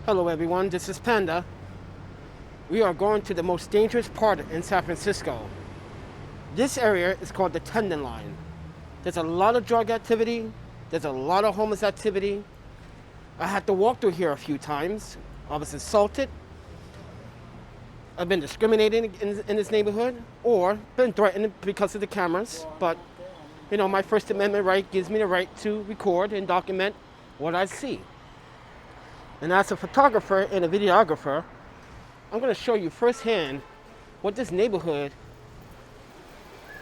Hello everyone, this is Panda. We are going to the most dangerous part in San Francisco. This area is called the Tenderloin. There's a lot of drug activity, there's a lot of homeless activity. I had to walk through here a few times. I was assaulted. I've been discriminated in this neighborhood or been threatened because of the cameras. But, you know, my First Amendment right gives me the right to record and document what I see. And as a photographer and a videographer, I'm going to show you firsthand what this neighborhood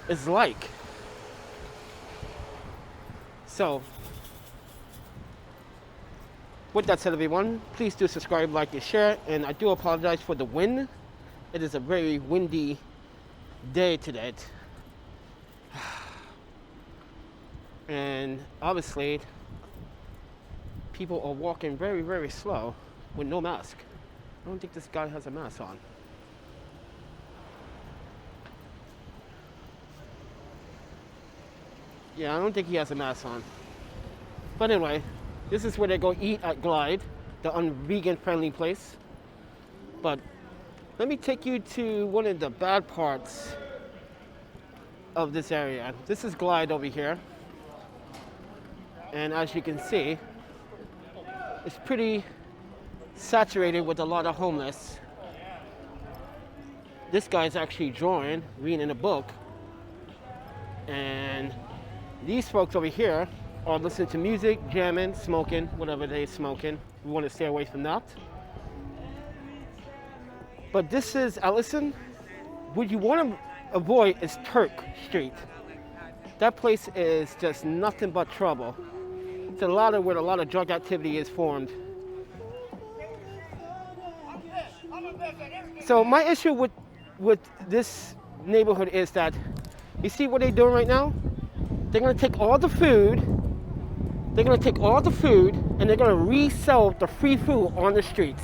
is like. So, with that said, everyone, please do subscribe, like, and share. And I do apologize for the wind. It is a very windy day today. And obviously, people are walking very, very slow with no mask. I don't think this guy has a mask on. Yeah, I don't think he has a mask on. But anyway, this is where they go eat at Glide, the vegan friendly place. But let me take you to one of the bad parts of this area. This is Glide over here. And as you can see, it's pretty saturated with a lot of homeless. This guy's actually drawing, reading a book. And these folks over here are listening to music, jamming, smoking, whatever they're smoking. We want to stay away from that. But this is TELESIN. What you want to avoid is Turk Street. That place is just nothing but trouble. It's a lot of where a lot of drug activity is formed. So my issue with this neighborhood is that, you see what they're doing right now? They're gonna take all the food, and they're gonna resell the free food on the streets.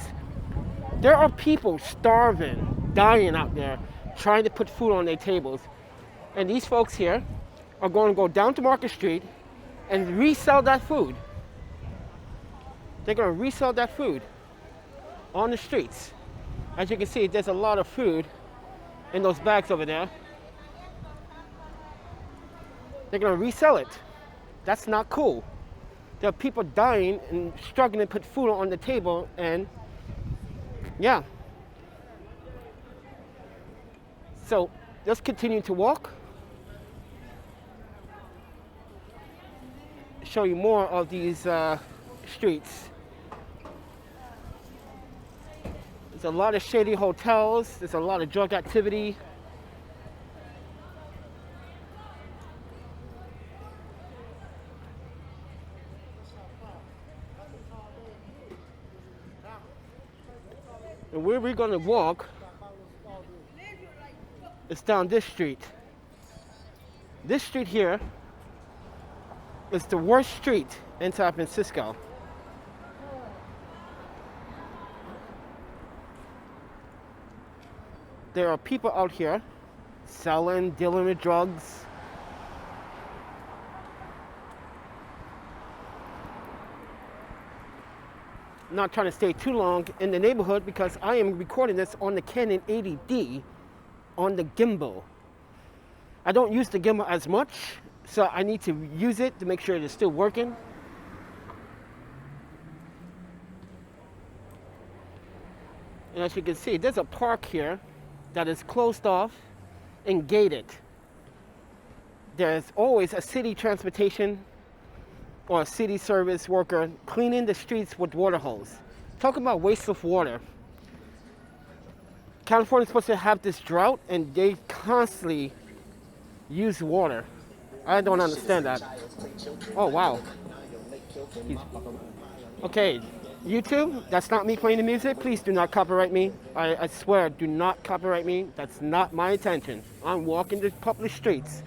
There are people starving, dying out there, trying to put food on their tables. And these folks here are going to go down to Market Street and resell that food. They're going to resell that food on the streets. As you can see, there's a lot of food in those bags over there. They're going to resell it. That's not cool. There are people dying and struggling to put food on the table, and yeah. So let's continue to walk. Show you more of these streets. There's a lot of shady hotels. There's a lot of drug activity. And where we're going to walk is down this street. This street here is the worst street in San Francisco. There are people out here selling, dealing with drugs. I'm not trying to stay too long in the neighborhood because I am recording this on the Canon 80D on the gimbal. I don't use the gimbal as much, so I need to use it to make sure it is still working. And as you can see, there's a park here that is closed off and gated. There's always a city transportation or a city service worker cleaning the streets with water hose. Talk about waste of water. California's supposed to have this drought and they constantly use water. I don't understand that. Oh, wow. Okay, YouTube, that's not me playing the music. Please do not copyright me. I swear, do not copyright me. That's not my intention. I'm walking the public streets.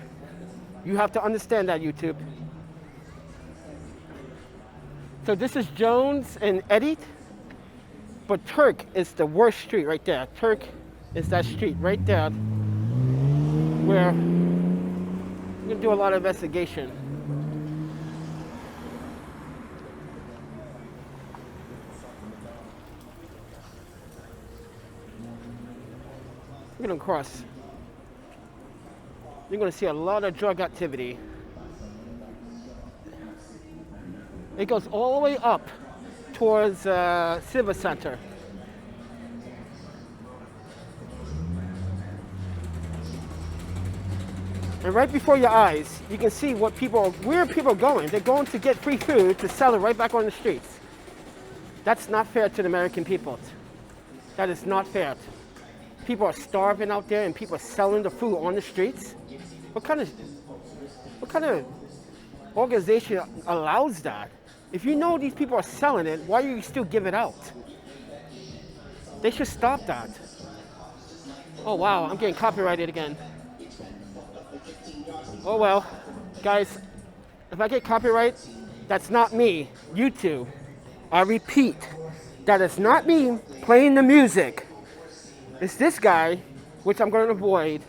You have to understand that, YouTube. So this is Jones and Eddy, but Turk is the worst street right there. Turk is that street right there where we're gonna do a lot of investigation. We're gonna cross. You're gonna see a lot of drug activity. It goes all the way up towards Civic Center. And right before your eyes, you can see where people are going. They're going to get free food to sell it right back on the streets. That's not fair to the American people. That is not fair. People are starving out there and people are selling the food on the streets. What kind of organization allows that? If you know these people are selling it, why do you still give it out? They should stop that. Oh wow, I'm getting copyrighted again. Oh well, guys, if I get copyright, that's not me. YouTube. I repeat, that is not me playing the music. It's this guy, which I'm going to avoid.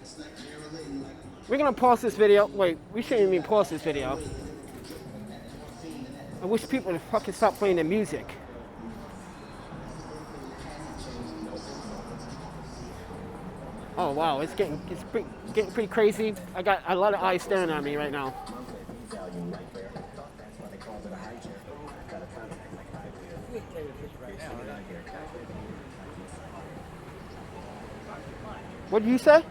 We're going to pause this video. Wait, we shouldn't even pause this video. I wish people would fucking stop playing the music. Oh wow, it's getting pretty crazy. I got a lot of eyes staring at me right now. What did you say? I said,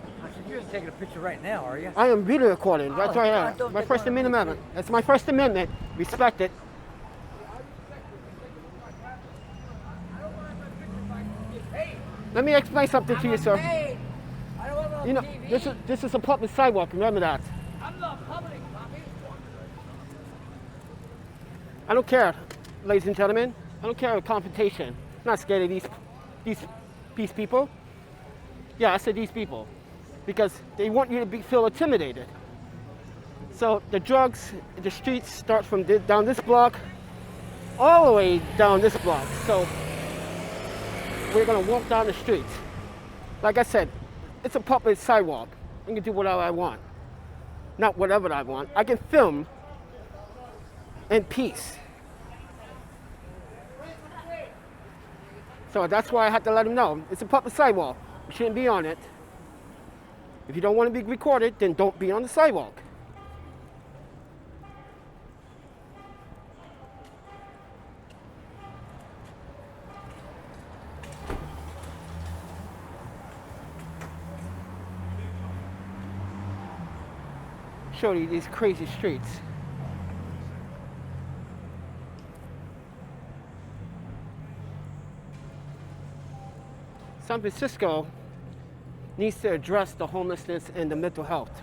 you ain't taking a picture right now, are you? I am video recording. That's right here. My First Amendment. That's my First Amendment. Respect it. Let me explain something to you, sir. You know, this is a public sidewalk. Remember that. I'm not public, Bobby. I don't care, ladies and gentlemen. I don't care of confrontation. I'm not scared of these people. Yeah, I said these people, because they want you to feel intimidated. So the drugs, the streets start from down this block, all the way down this block. So we're gonna walk down the street. Like I said, it's a public sidewalk. I can do whatever I want. Not whatever I want. I can film in peace. So that's why I had to let them know. It's a public sidewalk. You shouldn't be on it. If you don't want to be recorded, then don't be on the sidewalk. Show you these crazy streets. San Francisco needs to address the homelessness and the mental health.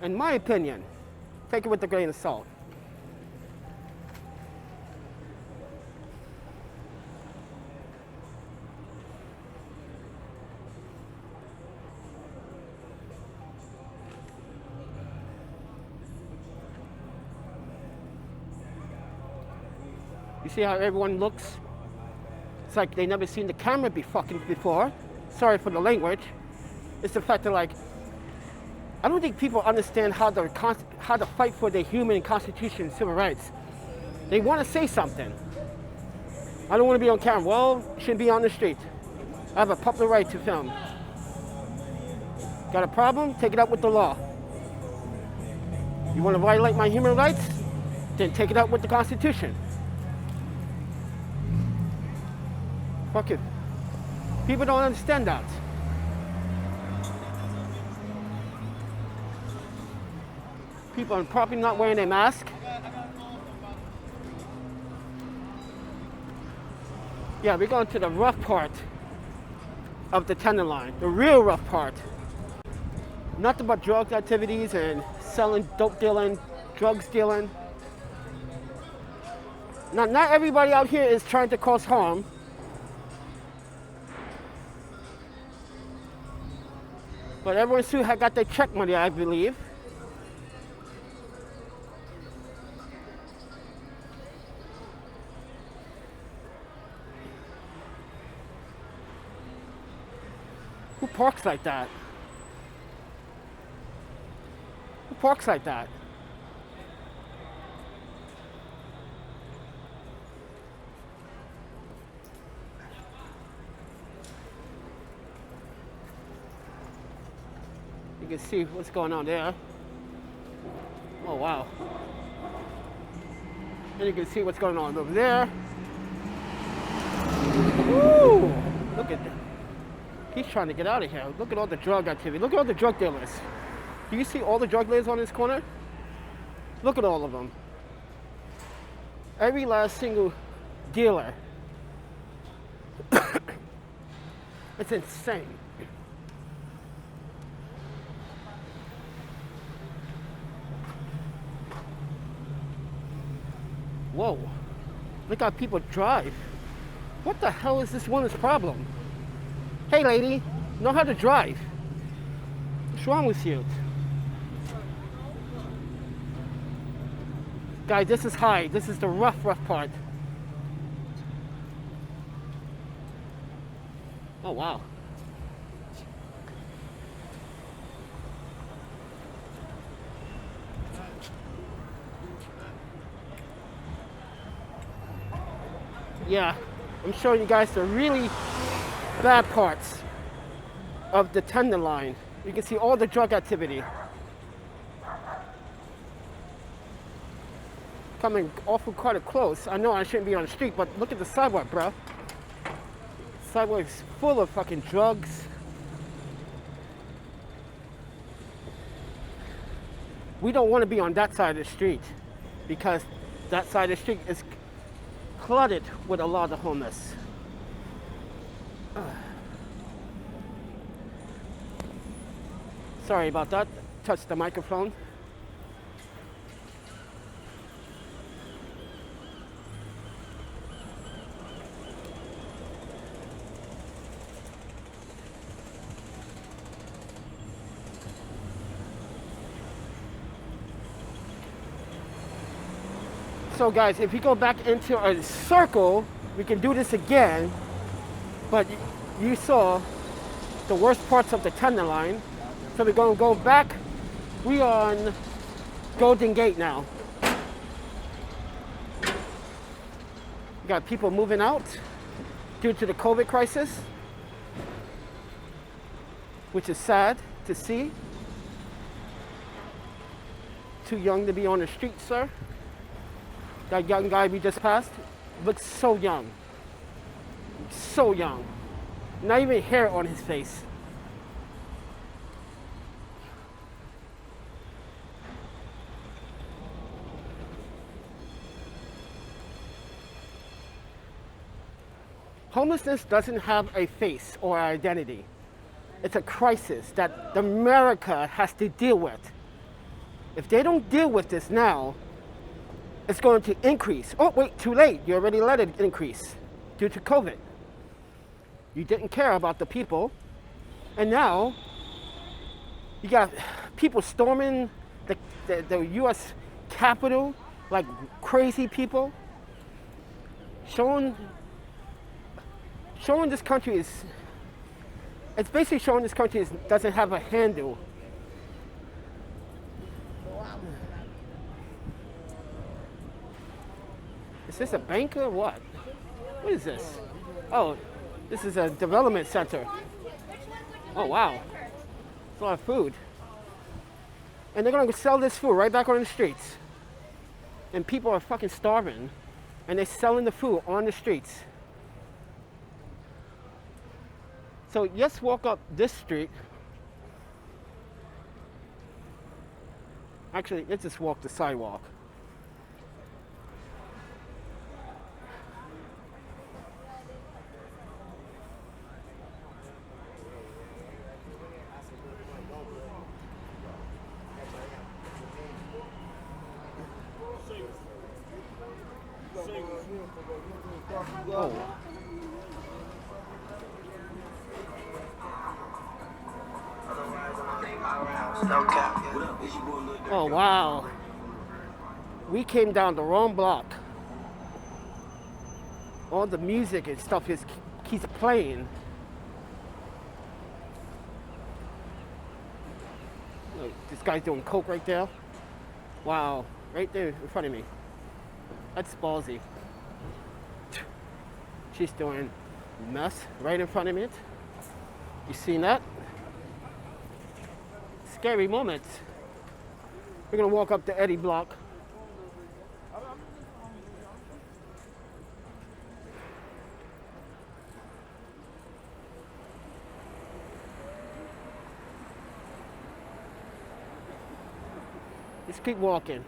In my opinion, take it with a grain of salt. You see how everyone looks? It's like they never seen the camera before. Sorry for the language. It's the fact that, like, I don't think people understand how to fight for their human constitution and civil rights. They want to say something. I don't want to be on camera. Well, you shouldn't be on the street. I have a public right to film. Got a problem? Take it up with the law. You want to violate my human rights? Then take it up with the Constitution. Fuck it. People don't understand that. People are probably not wearing a mask. Yeah, we're going to the rough part of the Tenderloin, the real rough part. Nothing but drug activities and selling, dope dealing, drugs dealing. Now, not everybody out here is trying to cause harm. But everyone still had got their check money, I believe. Who parks like that? Who parks like that? You can see what's going on there. Oh, wow. And you can see what's going on over there. Woo! Look at that. He's trying to get out of here. Look at all the drug activity. Look at all the drug dealers. Do you see all the drug dealers on this corner? Look at all of them. Every last single dealer. It's insane. Whoa. Look how people drive. What the hell is this woman's problem? Hey lady, know how to drive. What's wrong with you? Guys, this is high. This is the rough part. Oh, wow. Yeah, I'm showing you guys the really bad parts of the Tenderloin. You can see all the drug activity. Coming awful quite close. I know I shouldn't be on the street, but look at the sidewalk, bro. Sidewalk is full of fucking drugs. We don't want to be on that side of the street because that side of the street is flooded with a lot of homeless. Sorry about that. Touched the microphone. So guys, if we go back into a circle, we can do this again. But you saw the worst parts of the Tenderloin. So we're going to go back. We are on Golden Gate now. We got people moving out due to the COVID crisis, which is sad to see. Too young to be on the street, sir. That young guy we just passed looks so young. So young. Not even hair on his face. Homelessness doesn't have a face or identity. It's a crisis that America has to deal with. If they don't deal with this now, it's going to increase. Oh, wait, too late. You already let it increase due to COVID. You didn't care about the people. And now, you got people storming the U.S. Capitol like crazy people. Showing this country is, it's basically showing this country doesn't have a handle. Is this a bank or what? What is this? Oh, this is a development center. Oh, wow. It's a lot of food. And they're going to sell this food right back on the streets. And people are fucking starving. And they're selling the food on the streets. So let's walk up this street. Actually, let's just walk the sidewalk. Oh. Oh, wow. We came down the wrong block. All the music and stuff keeps playing. Look, this guy's doing coke right there. Wow, right there in front of me. That's ballsy. She's doing meth right in front of me. You seen that? This scary moments. We're gonna walk up the Eddie block. Let's keep walking.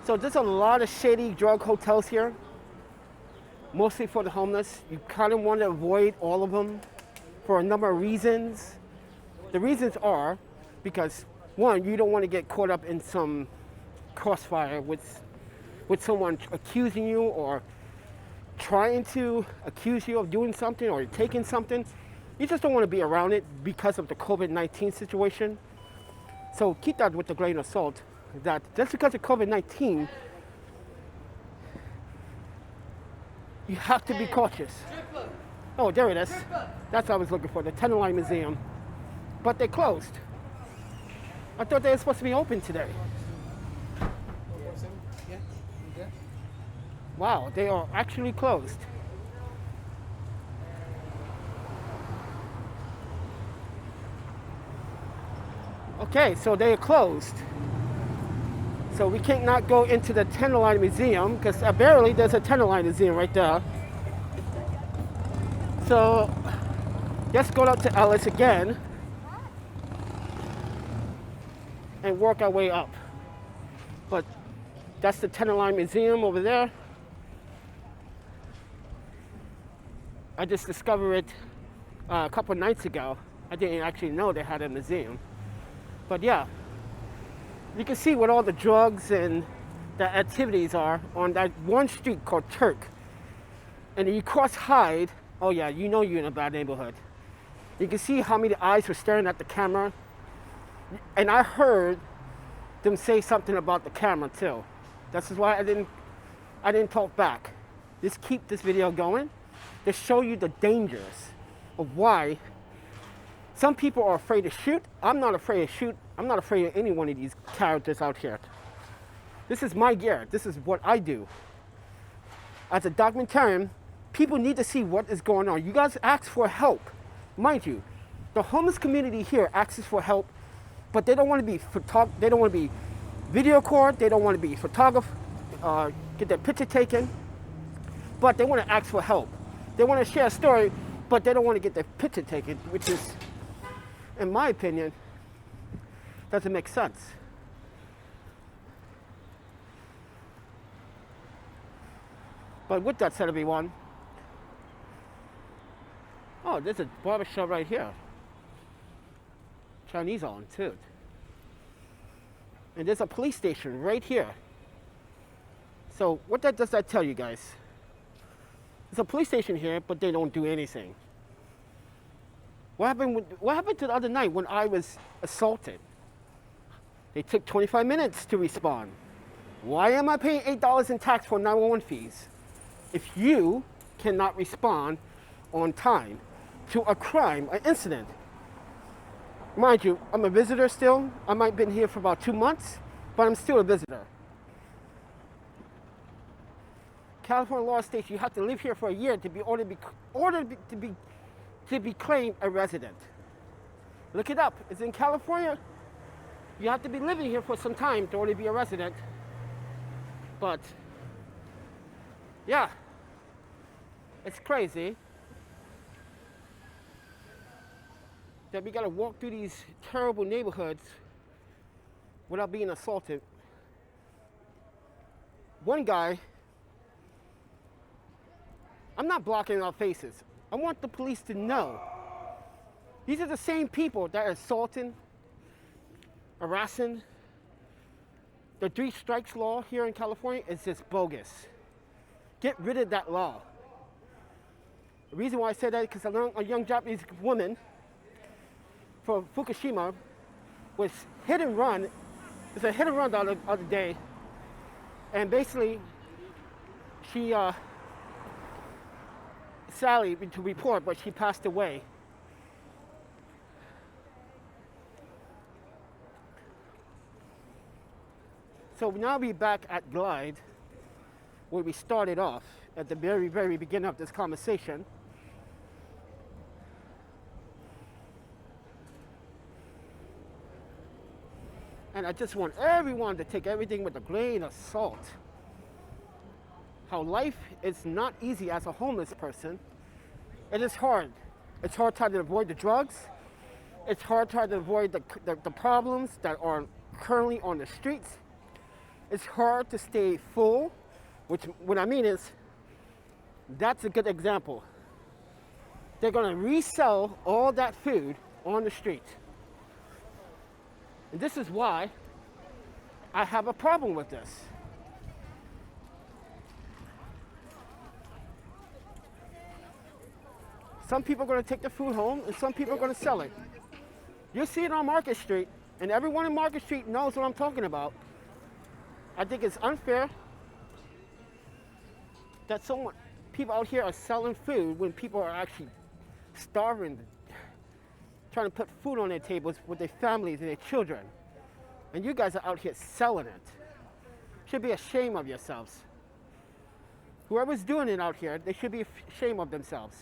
So there's a lot of shady drug hotels here, mostly for the homeless. You kind of want to avoid all of them for a number of reasons. The reasons are because, one, you don't want to get caught up in some crossfire with someone accusing you or trying to accuse you of doing something or taking something. You just don't want to be around it because of the COVID-19 situation. So keep that with a grain of salt, that just because of COVID-19, you have to be cautious. Oh, there it is. That's what I was looking for, the Tenderloin Museum. But they closed. I thought they were supposed to be open today. Wow, they are actually closed. Okay, so they are closed. So we can't not go into the Tenderloin Museum because apparently there's a Tenderloin Museum right there. So let's go up to Ellis again and work our way up. But that's the Tenderloin Museum over there. I just discovered it a couple nights ago. I didn't actually know they had a museum. But yeah, you can see what all the drugs and the activities are on that one street called Turk. And then you cross Hyde, oh yeah, you know you're in a bad neighborhood. You can see how many eyes were staring at the camera. And I heard them say something about the camera too. That's why I didn't talk back. Just keep this video going to show you the dangers of why some people are afraid to shoot. I'm not afraid to shoot. I'm not afraid of any one of these characters out here. This is my gear. This is what I do. As a documentarian, people need to see what is going on. You guys ask for help. Mind you, the homeless community here asks for help, but they don't want to be they don't want to be video record, they don't want to be photographer, get their picture taken, but they want to ask for help. They want to share a story, but they don't want to get their picture taken, which is, in my opinion, doesn't make sense. But with that said, everyone, oh, there's a barbershop right here. Chinese on too. And there's a police station right here. So what does that tell you guys? There's a police station here, but they don't do anything. What happened to the other night when I was assaulted? They took 25 minutes to respond. Why am I paying $8 in tax for 911 fees if you cannot respond on time to a crime, an incident? Mind you, I'm a visitor still. I might have been here for about 2 months, but I'm still a visitor. California law states you have to live here for a year to be ordered to be claimed a resident. Look it up. It's in California. You have to be living here for some time to order to be a resident. But yeah, it's crazy that we gotta walk through these terrible neighborhoods without being assaulted. One guy, I'm not blocking our faces. I want the police to know. These are the same people that are assaulting, harassing. The 3 strikes law here in California is just bogus. Get rid of that law. The reason why I say that is because a young Japanese woman from Fukushima was hit and run. It's a hit and run the other day. And basically, she sadly to report, but she passed away. So now we're back at Glide, where we started off. at the very, very beginning of this conversation. And I just want everyone to take everything with a grain of salt. How life is not easy as a homeless person. It is hard. It's hard trying to avoid the drugs. It's hard trying to avoid the problems that are currently on the streets. It's hard to stay full, which what I mean is, that's a good example. They're gonna resell all that food on the street. And this is why I have a problem with this. Some people are going to take the food home and some people are going to sell it. You'll see it on Market Street, and everyone in Market Street knows what I'm talking about. I think it's unfair that people out here are selling food when people are actually starving, trying to put food on their tables with their families and their children. And you guys are out here selling it. Should be ashamed of yourselves. Whoever's doing it out here, they should be ashamed of themselves.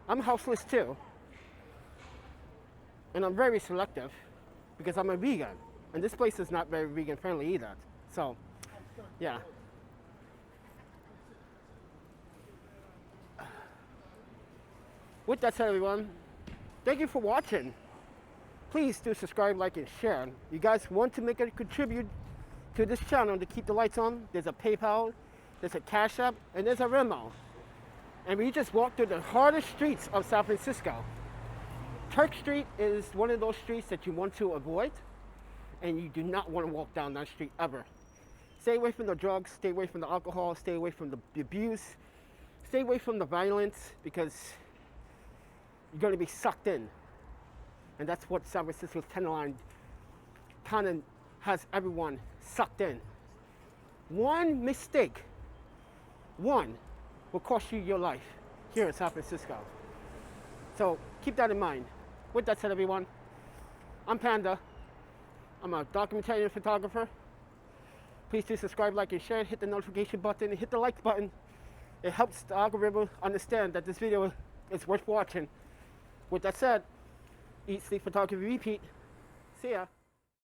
I'm houseless too. And I'm very selective because I'm a vegan. And this place is not very vegan friendly either. So, yeah. With that said, everyone, thank you for watching. Please do subscribe, like, and share. You guys want to make a contribute to this channel to keep the lights on? There's a PayPal, there's a Cash App, and there's a Venmo. And we just walked through the hardest streets of San Francisco. Turk Street is one of those streets that you want to avoid, and you do not want to walk down that street ever. Stay away from the drugs, stay away from the alcohol, stay away from the abuse, stay away from the violence, because you're going to be sucked in. And that's what San Francisco's Tenderloin kind of has everyone sucked in. One mistake, will cost you your life here in San Francisco. So keep that in mind. With that said, everyone, I'm Panda. I'm a documentarian photographer. Please do subscribe, like, and share. Hit the notification button and hit the like button. It helps the algorithm understand that this video is worth watching. With that said, eat, sleep, photography, repeat. See ya.